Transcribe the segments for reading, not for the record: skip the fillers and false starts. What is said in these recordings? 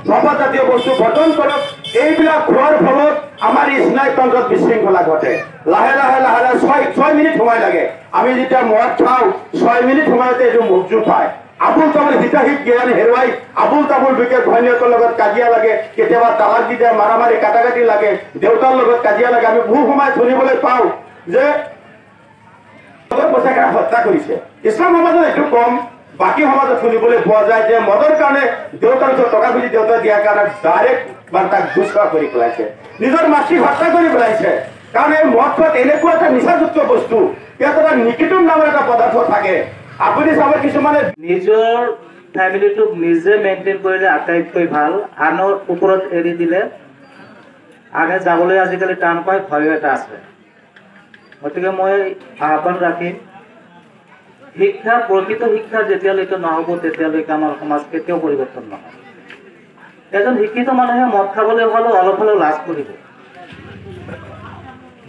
ধপাজাতীয় বস্তু বৰ্জন কৰক। এইবিলাক খোৱাৰ ফলত আমাৰ স্নায়ুতন্ত্ৰত বিশৃংখলা ঘটে। লাহে লাহে লাহে লাহে 6 মিনিট সময় লাগে। আমি যেতিয়া মদ খাওঁ 6 মিনিট সময়তে এইটো মুখজু পায়। আবুল তাবুল হিতাহিত জ্ঞান হেৰুৱাই আবুল তাবুল বিকে ঘৈণীয়েকৰ লগত কাজিয়া লাগে, কেতিয়াবা তালাক দি দিয়ে, মাৰামাৰি কাটাকাটি লাগে, দেউতাৰ লগত কাজিয়া লাগে। আমি বহু সময় শুনিবলৈ পাওঁ যে পইচাকে হত্যা কৰিছে। ইছলাম সমাজত এইটো কম, বাকী সমাজত শুনিবলৈ পোৱা যায় যে মদৰ কাৰণে দেউতাৰ ওচৰত টকা খুজি দেউতা দিয়াৰ কাৰণে ডাইৰেক্ট তাক দুষ্কাৰ কৰি পেলাইছে, নিজৰ মাতৃক হত্যা কৰি পেলাইছে। কাৰণ এই মদ খোৱাত এনেকুৱা এটা নিচাযুক্ত বস্তু, ইয়াত এটা নিকিটোন নামৰ এটা পদাৰ্থ থাকে। আপুনি চাব কিছুমানে নিজৰ ফেমিলিটোক নিজে মেইনটেইন কৰিলে আটাইতকৈ ভাল। আনৰ ওপৰত এৰি দিলে আগে যাবলৈ আজিকালি টান পায়, ভয় এটা আছে। গতিকে মই আহ্বান ৰাখিম, শিক্ষা প্ৰকৃত শিক্ষা যেতিয়ালৈকে নহ'ব তেতিয়ালৈকে আমাৰ সমাজ কেতিয়াও পৰিৱৰ্তন নহয়। এজন শিক্ষিত মানুহে মদ খাবলৈ হ'লেও অলপ হ'লেও লাজ কৰিব।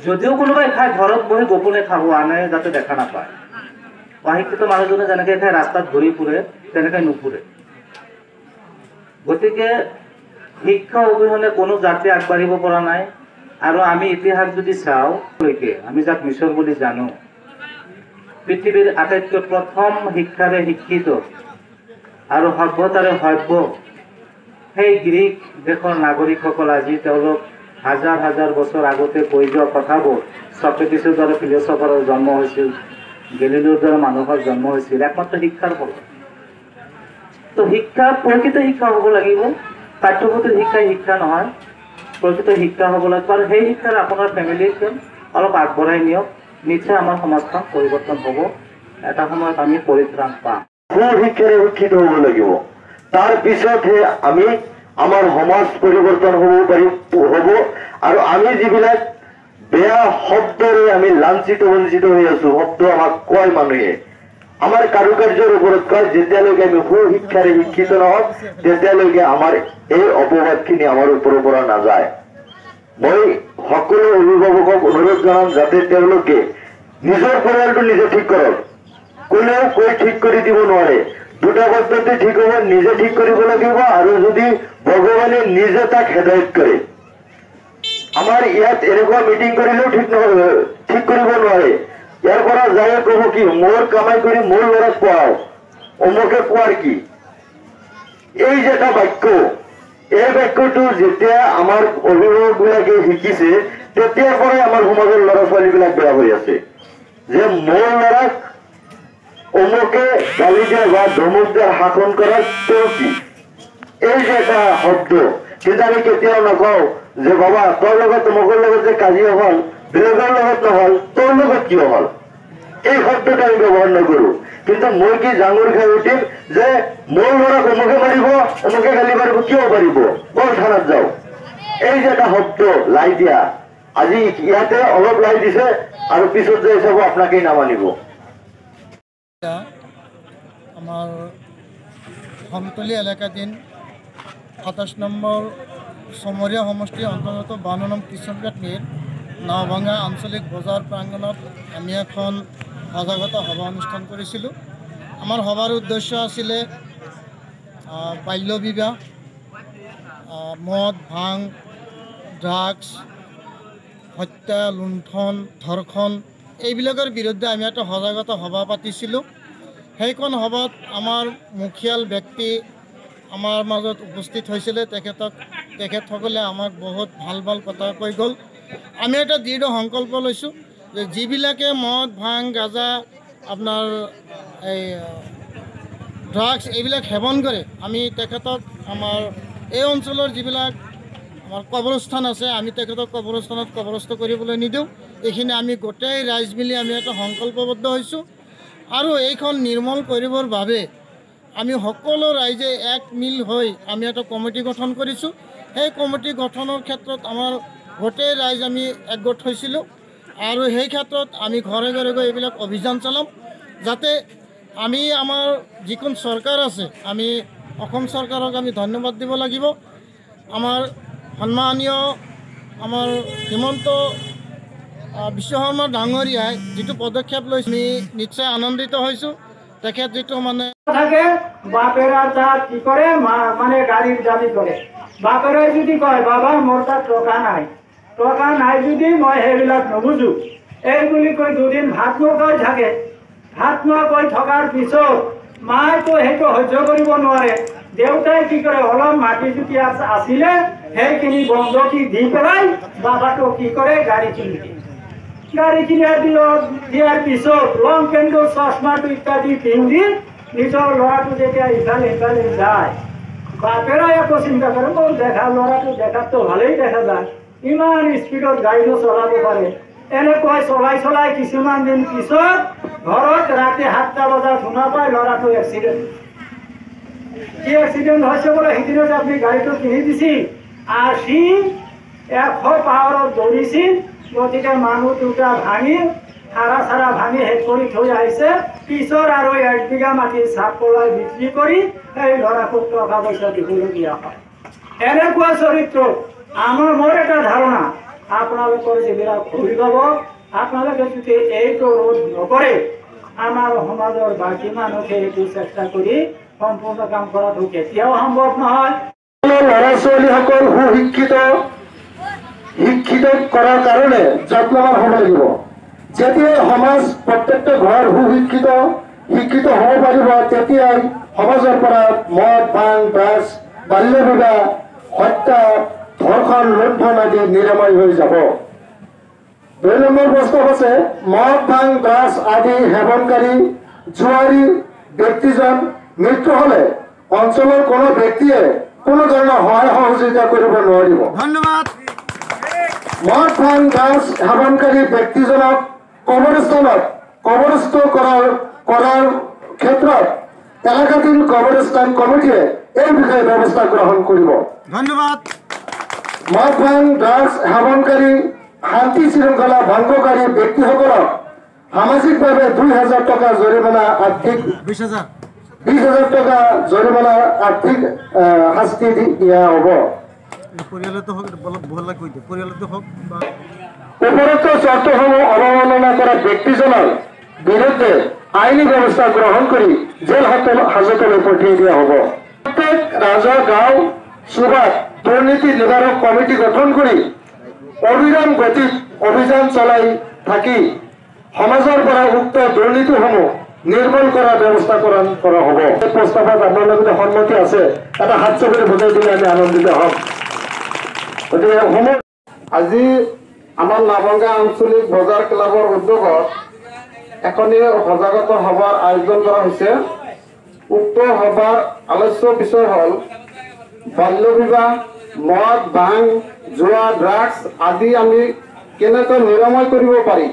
যদিও কোনোবাই খাই ঘৰত বহি গোপনে খাব, আনে যাতে দেখা নাপায়। অশিক্ষিত মানুহজনে যেনেকৈ খাই ৰাস্তাত ঘূৰি ফুৰে তেনেকৈ নুফুৰে। গতিকে শিক্ষা অবিহনে কোনো জাতি আগবাঢ়িব পৰা নাই। আৰু আমি ইতিহাস যদি চাওঁ, আমি যাক মিছৰ বুলি জানো, পৃথিৱীৰ আটাইতকৈ প্ৰথম শিক্ষাৰে শিক্ষিত আৰু সভ্যতাৰে সভ্য সেই গ্ৰীক দেশৰ নাগৰিকসকল আজি তেওঁলোক হাজাৰ হাজাৰ বছৰ আগতে কৈ যোৱা কথাবোৰ, সক্ৰেটিছৰ দৰে ফিলচফাৰৰ জন্ম হৈছিল, গেলিলিওৰ দৰে মানুহৰ জন্ম হৈছিল একমাত্ৰ শিক্ষাৰ ফলত। তো শিক্ষা প্ৰকৃত শিক্ষা হ'ব লাগিব। পাঠ্যপুথিৰ শিক্ষাই শিক্ষা নহয়, প্ৰকৃত শিক্ষা হ'ব লাগিব। আৰু সেই শিক্ষাৰ আপোনাৰ ফেমিলিক অলপ আগবঢ়াই নিয়ক, নিশ্চয় আমাৰ সমাজখন পৰিৱৰ্তন হ'ব। এটা সময়ত আমি পৰিত্ৰাণ পাম। সুশিক্ষাৰে শিক্ষিত হ'ব লাগিব, তাৰ পিছতহে আমি আমাৰ সমাজ পৰিৱৰ্তন হ'ব। আৰু আমি যিবিলাক বেয়া শব্দৰে আমি লাঞ্ছিত বঞ্চিত হৈ আছো, শব্দ আমাক কয় মানুহে, আমাৰ কাৰুকাৰ্যৰ ওপৰত কয়, যেতিয়ালৈকে আমি সুশিক্ষাৰে শিক্ষিত নহওঁ তেতিয়ালৈকে আমাৰ এই অপবাদখিনি আমাৰ ওপৰৰ পৰা নাযায়। মই সকলো অভিভাৱকক অনুৰোধ জনাম যাতে তেওঁলোকে নিজৰ পৰিয়ালটো নিজে ঠিক কৰক। কোনেও কৈ ঠিক কৰি দিব নোৱাৰে। দুটা পদ্ধতি ঠিক হ'ব, নিজে ঠিক কৰিব লাগিব আৰু যদি ভগৱানে নিজে তাক হেদায়ত কৰে। আমাৰ ইয়াত এনেকুৱা মিটিং কৰিলেও ঠিক কৰিব নোৱাৰে। ইয়াৰ পৰা যায় ক'ব কি, মোৰ কামাই কৰি মোৰ ল'ৰাক পঢ়াও, অমুকে কোৱাৰ কি? এই যে এটা বাক্য, এই বাক্যটো যেতিয়া আমাৰ অভিভাৱকবিলাকে শিকিছে তেতিয়াৰ পৰাই আমাৰ সমাজৰ ল'ৰা ছোৱালীবিলাক বেয়া হৈ আছে। যে মোৰ ল'ৰাক অমুকে গালি দিয়া বা ধমক দিয়াৰ শাসন কৰাৰ তেওঁ কি? এই যে এটা শব্দ, কিন্তু আমি কেতিয়াও নকওঁ যে বাবা তোৰ লগত অমুকৰ লগত যে কাজিয়া হ'ল, বেলেগৰ লগত নহ'ল, তোৰ লগত কিয় হ'ল? এই শব্দটো আমি ব্যৱহাৰ নকৰো। কিন্তু মই কি জাঙুৰ খাই উঠিম যে মোৰ ল'ৰাক অমুকে মাৰিব, অমুকে গালি মাৰিব, কিয় পাৰিব, বৰ থানাত যাওঁ। এই যে এটা শব্দ লাই দিয়া, আজি ইয়াতে অলপ লাই দিছে আৰু পিছত যাই চাব আপোনাকেই নামানিব। আমাৰ ধমতলি এলাকাধীন ২৭ নম্বৰ চমৰীয়া সমষ্টিৰ অন্তৰ্গত ৫২ নং কৃষ্ণপেটনীৰ নাওভাঙা আঞ্চলিক বজাৰ প্ৰাংগণত আমি এখন সজাগতা সভা অনুষ্ঠান কৰিছিলোঁ। আমাৰ সভাৰ উদ্দেশ্য আছিলে বাল্য বিবাহ, মদ, ভাং, ড্ৰাগছ, হত্যা, লুণ্ঠন, ধৰ্ষণ এইবিলাকৰ বিৰুদ্ধে আমি এটা সজাগতা সভা পাতিছিলোঁ। সেইখন সভাত আমাৰ মুখিয়াল ব্যক্তি আমাৰ মাজত উপস্থিত হৈছিলে। তেখেতসকলে আমাক বহুত ভাল ভাল কথা কৈ গ'ল। আমি এটা দৃঢ় সংকল্প লৈছোঁ যে যিবিলাকে মদ, ভাং, গাঁজা, আপোনাৰ এই ড্ৰাগছ এইবিলাক সেৱন কৰে, আমি তেখেতক আমাৰ এই অঞ্চলৰ যিবিলাক আমাৰ কবৰস্থান আছে, আমি তেখেতক কবৰস্থানত কবৰস্থ কৰিবলৈ নিদিওঁ। এইখিনি আমি গোটেই ৰাইজ মিলি আমি এটা সংকল্পবদ্ধ হৈছোঁ। আৰু এইখন নিৰ্মূল কৰিবৰ বাবে আমি সকলো ৰাইজে এক মিল হৈ আমি এটা কমিটি গঠন কৰিছোঁ। সেই কমিটি গঠনৰ ক্ষেত্ৰত আমাৰ গোটেই ৰাইজ আমি একগোট হৈছিলোঁ। আৰু সেই ক্ষেত্ৰত আমি ঘৰে ঘৰে গৈ এইবিলাক অভিযান চলাম, যাতে আমি আমাৰ যিখন চৰকাৰ আছে, আমি অসম চৰকাৰক আমি ধন্যবাদ দিব লাগিব। আমাৰ সন্মানীয় আমাৰ হিমন্ত বিশ্ব শৰ্মা ডাঙৰীয়াই যিটো পদক্ষেপ লৈছে, আমি নিশ্চয় আনন্দিত হৈছোঁ। তেখেত যিটো মানে থাকে বাপেরা তা কি করে মানে গাড়ির দাবি করে বাপেরা যদি কয় বাবা মোর তাত টকা নাই যদি মই সেইবিলাক নুবুজো এইবুলি কৈ দুদিন ভাত নোখোৱাই থাকে ভাত নোখোৱাকৈ থকাৰ পিছত মায়েতো সেইটো সহ্য কৰিব নোৱাৰে দেউতাই কি কৰে অলপ মাটি যদি আছিলে সেইখিনি বন্ধকি দি পেলাই বাবাটোক কি কৰে গাড়ী কিনি দিয়াৰ পিছত লং পেণ্টৰ চশমাটো ইত্যাদি পিন্ধি নিজৰ ল'ৰাটো যেতিয়া ইফালে সিফালে যায় বাপেৰাই একো চিন্তা কৰে মোৰ ল'ৰাটো দেখাততো ভালেই দেখা যায় ইমান স্পীডত গাড়ীটো চলাব পাৰে এনেকৈ চলাই কিছুমান দিন পিছত ঘৰত ৰাতি 7টা বজাত শুনা পায় ল'ৰাটো এক্সিডেণ্ট কি এক্সিডেণ্ট হৈছে বোলে সিদিনত আপুনি গাড়ীটো কিনি দিছিল আৰু সি 100 পাৱাৰত দৌৰিছিল গতিকে মানুহ দুটা ভাঙি হাৰা ভাঙি শেষ কৰি থৈ আহিছে পিছৰ আৰু 1 বিঘা মাটি চাপ পলাই বিক্ৰী কৰি এই ল'ৰাটোক টকা পইচা দিবলগীয়া হয় এনেকুৱা চৰিত্ৰ মোৰ এটা ধাৰণা আপোনালোকৰ যিবিলাক অভিভাৱক আপোনালোকে যদি এইটো ৰোধ নকৰে আমাৰ সমাজৰ বাকী মানুহে এইটো চেষ্টা কৰি সম্পূৰ্ণ কাম কৰাটো কেতিয়াও সম্ভৱ নহয় ল'ৰা ছোৱালীসকল শিক্ষিত কৰাৰ কাৰণে যত্নৱান হ'ব লাগিব যেতিয়া সমাজ প্ৰত্যেকটো ঘৰ শিক্ষিত হ'ব পাৰিব তেতিয়াই সমাজৰ পৰা মদ ভাং ড্ৰাগছ বাল্য বিবাহ হত্যা ধৰ্ষণ লুণ্ঠন আদি নিৰাময় হৈ যাব 2 নম্বৰ প্ৰশ্ন হৈছে মদ ভাং ড্ৰাগছ আদি সেৱনকাৰী জুৱাৰী ব্যক্তিজন মৃত্যু হ'লে অঞ্চলৰ কোনো ব্যক্তিয়ে কোনো ধৰণৰ সহায় সহযোগিতা কৰিব নোৱাৰিব ধন্যবাদ মদ ভাং ড্ৰাগছ সেৱনকাৰী ব্যক্তিজনক কবৰস্থ কৰাৰ ক্ষেত্ৰত এলাকাধীন কবৰস্থান কমিটিয়ে এই বিষয়ে ব্যৱস্থা গ্ৰহণ কৰিব ধন্যবাদ মদ ভাং ড্ৰাগছ সেৱনকাৰী শান্তি শৃংখলা ভংগকাৰী ব্যক্তিসকলক সামাজিকভাৱে 2,000 টকা জৰিমনা আৰ্থিক 20,000 টকা জৰিমনা আৰ্থিক শাস্তি দিয়া হ'ব পৰিয়ালতো হওক বহলা কৈ দিয়ে পৰিয়ালতো হওক বা উপৰোক্ত চৰ্তসমূহ অৱমাননা কৰা ব্যক্তিজনৰ বিৰুদ্ধে আইনী ব্যৱস্থা গ্ৰহণ কৰি জেল হাজতলৈ পঠিয়াই দিয়া হ'ব প্ৰত্যেক ৰাজহুৱা গাঁও চুবাত দুৰ্নীতি নিবাৰক কমিটি গঠন কৰি অবিৰাম গতিত অভিযান চলাই থাকি সমাজৰ পৰা উক্ত দুৰ্নীতিসমূহ নিৰ্মূল কৰাৰ ব্যৱস্থা কৰা হ'ব এই প্ৰস্তাৱত আপোনালোকৰ সন্মতি আছে এটা হাত চাপৰি বুজাই দিলে আমি আনন্দিত হ'ম গতিকে আজি আমাৰ নাভঙ্গা আঞ্চলিক বজাৰ ক্লাবৰ উদ্যোগত এখনি সজাগতা সভাৰ আয়োজন কৰা হৈছে উক্ত সভাৰ আলোচ্য বিষয় হ'ল বাল্য বিবাহ মদ ভাং জুৱা ড্ৰাগছ আদি আমি কেনেকৈ নিৰাময় কৰিব পাৰি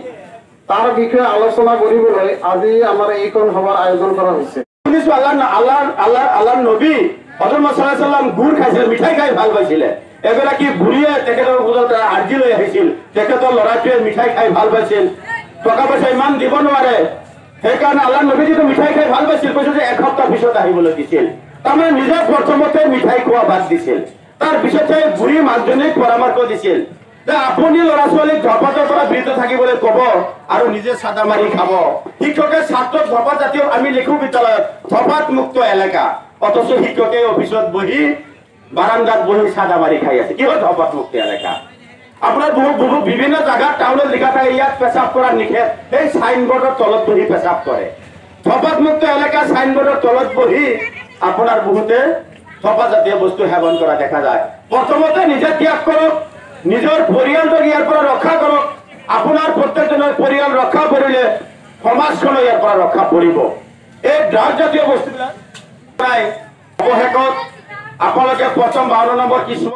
তাৰ বিষয়ে আলোচনা কৰিবলৈ আজি আমাৰ এইখন সভাৰ আয়োজন কৰা হৈছে শুনিছো আল্লাহ নবী হযরত মুহাম্মদ সাল্লাল্লাহু আলাইহি ওয়াসাল্লাম গুড় খাইছিল মিঠাই খাই ভাল পাইছিলে এগৰাকী বুঢ়ীয়ে তেখেতৰ ওচৰত আৰ্জি লৈ আহিছিল তেখেতৰ ল'ৰাটোৱে মিঠাই খাই ভাল পাইছিল টকা পইচা ইমান দিব নোৱাৰে সেইকাৰণে আল্লাহ নবী যিটো মিঠাই খাই ভাল পাইছিল কৈছে যে এসপ্তাহ পিছত আহিবলৈ দিছিল তাৰমানে নিজে প্ৰথমতে মিঠাই খোৱা বাদ দিছিল তাৰ পিছতে বুঢ়ী মাকজনীক পৰামৰ্শ দিছিল যে আপুনি ল'ৰা ছোৱালীক ধপাতৰ পৰা বিৰত থাকিবলৈ ক'ব আৰু নিজে চাদা মাৰি খাব শিক্ষকে ছাত্ৰক ধপাত জাতীয় আমি লিখো বিদ্যালয়ত ধপাত মুক্ত এলেকা অথচ শিক্ষকে অফিচত বহি বাৰান্দাত বহি চাদা মাৰি খাই আছে কিহৰ ধপাত মুক্ত এলেকা আপোনাৰ বহু বিভিন্ন জায়গাত টাউনত লিখা থাকে ইয়াত পেচাব কৰা নিষেধ এই সাইনবোৰ্ডৰ তলত বহি পেচাব কৰে ধপাত মুক্ত এলেকা সাইনবোৰ্ডৰ তলত বহি আপোনাৰ বহুতে ধপাত জাতীয় বস্তু সেৱন কৰা দেখা যায় প্ৰথমতে নিজে ত্যাগ কৰক নিজৰ পৰিয়ালটোক ইয়াৰ পৰা ৰক্ষা কৰক আপোনাৰ প্ৰত্যেকজনৰ পৰিয়াল ৰক্ষা কৰিলে সমাজখনো ইয়াৰ পৰা ৰক্ষা পৰিব এই ড্ৰাগ জাতীয় বস্তুবিলাক অৱশেষত আপোনালোকে প্ৰথম 52 নম্বৰ কিছু